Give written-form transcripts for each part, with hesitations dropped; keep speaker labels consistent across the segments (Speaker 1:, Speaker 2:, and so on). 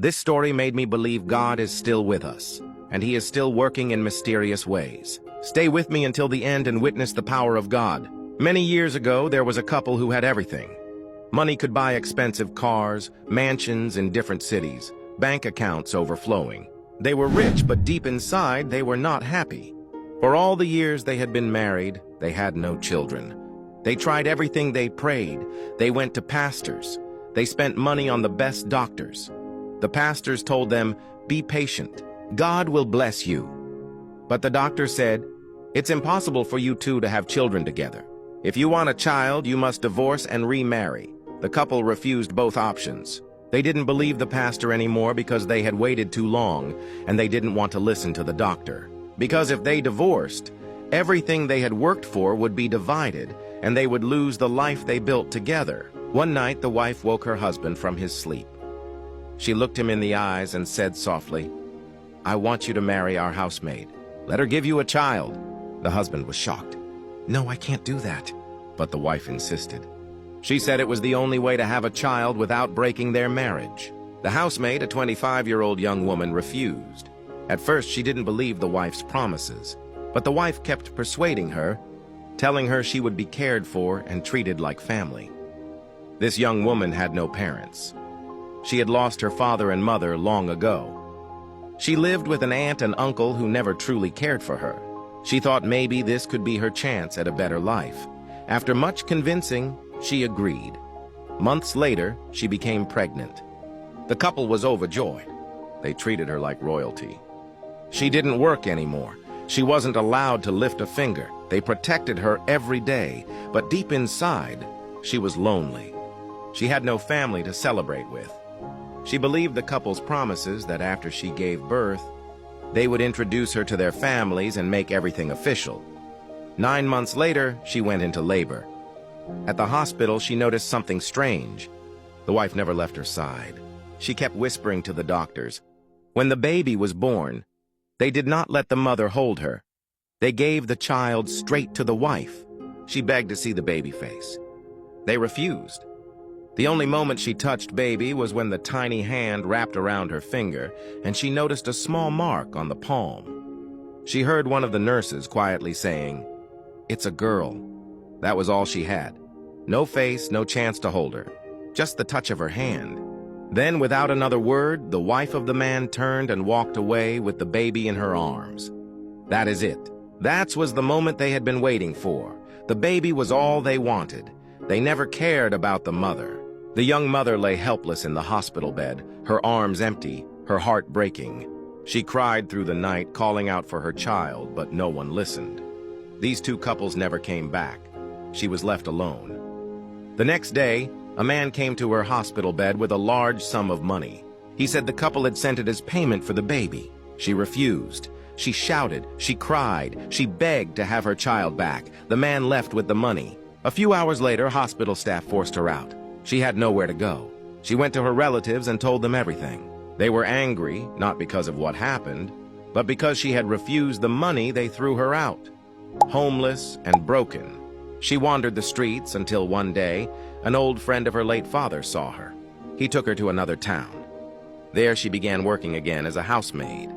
Speaker 1: This story made me believe God is still with us, and He is still working in mysterious ways. Stay with me until the end and witness the power of God. Many years ago, there was a couple who had everything. Money could buy expensive cars, mansions in different cities, bank accounts overflowing. They were rich, but deep inside, they were not happy. For all the years they had been married, they had no children. They tried everything. They prayed. They went to pastors. They spent money on the best doctors. The pastors told them, "Be patient. God will bless you." But the doctor said, "It's impossible for you two to have children together. If you want a child, you must divorce and remarry." The couple refused both options. They didn't believe the pastor anymore because they had waited too long, and they didn't want to listen to the doctor. Because if they divorced, everything they had worked for would be divided, and they would lose the life they built together. One night, the wife woke her husband from his sleep. She looked him in the eyes and said softly, "I want you to marry our housemaid. Let her give you a child." The husband was shocked. "No, I can't do that." But the wife insisted. She said it was the only way to have a child without breaking their marriage. The housemaid, a 25-year-old young woman, refused. At first, she didn't believe the wife's promises, but the wife kept persuading her, telling her she would be cared for and treated like family. This young woman had no parents. She had lost her father and mother long ago. She lived with an aunt and uncle who never truly cared for her. She thought maybe this could be her chance at a better life. After much convincing, she agreed. Months later, she became pregnant. The couple was overjoyed. They treated her like royalty. She didn't work anymore. She wasn't allowed to lift a finger. They protected her every day, but deep inside, she was lonely. She had no family to celebrate with. She believed the couple's promises that after she gave birth, they would introduce her to their families and make everything official. 9 months later, she went into labor. At the hospital, she noticed something strange. The wife never left her side. She kept whispering to the doctors. When the baby was born, they did not let the mother hold her. They gave the child straight to the wife. She begged to see the baby face. They refused. The only moment she touched baby was when the tiny hand wrapped around her finger, and she noticed a small mark on the palm. She heard one of the nurses quietly saying, "It's a girl." That was all she had. No face, no chance to hold her. Just the touch of her hand. Then, without another word, the wife of the man turned and walked away with the baby in her arms. That is it. That was the moment they had been waiting for. The baby was all they wanted. They never cared about the mother. The young mother lay helpless in the hospital bed, her arms empty, her heart breaking. She cried through the night, calling out for her child, but no one listened. These two couples never came back. She was left alone. The next day, a man came to her hospital bed with a large sum of money. He said the couple had sent it as payment for the baby. She refused. She shouted, she cried, she begged to have her child back. The man left with the money. A few hours later, hospital staff forced her out. She had nowhere to go. She went to her relatives and told them everything. They were angry, not because of what happened, but because she had refused the money. They threw her out. Homeless and broken, she wandered the streets until one day, an old friend of her late father saw her. He took her to another town. There she began working again as a housemaid.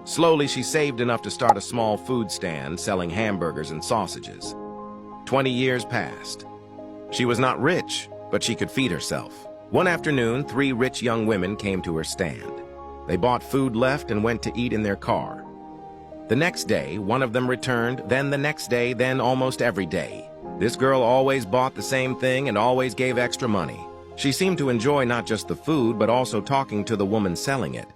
Speaker 1: Slowly, she saved enough to start a small food stand selling hamburgers and sausages. 20 years passed. She was not rich, but she could feed herself. One afternoon, 3 rich young women came to her stand. They bought food left and went to eat in their car. The next day, one of them returned, then the next day, then almost every day. This girl always bought the same thing and always gave extra money. She seemed to enjoy not just the food, but also talking to the woman selling it.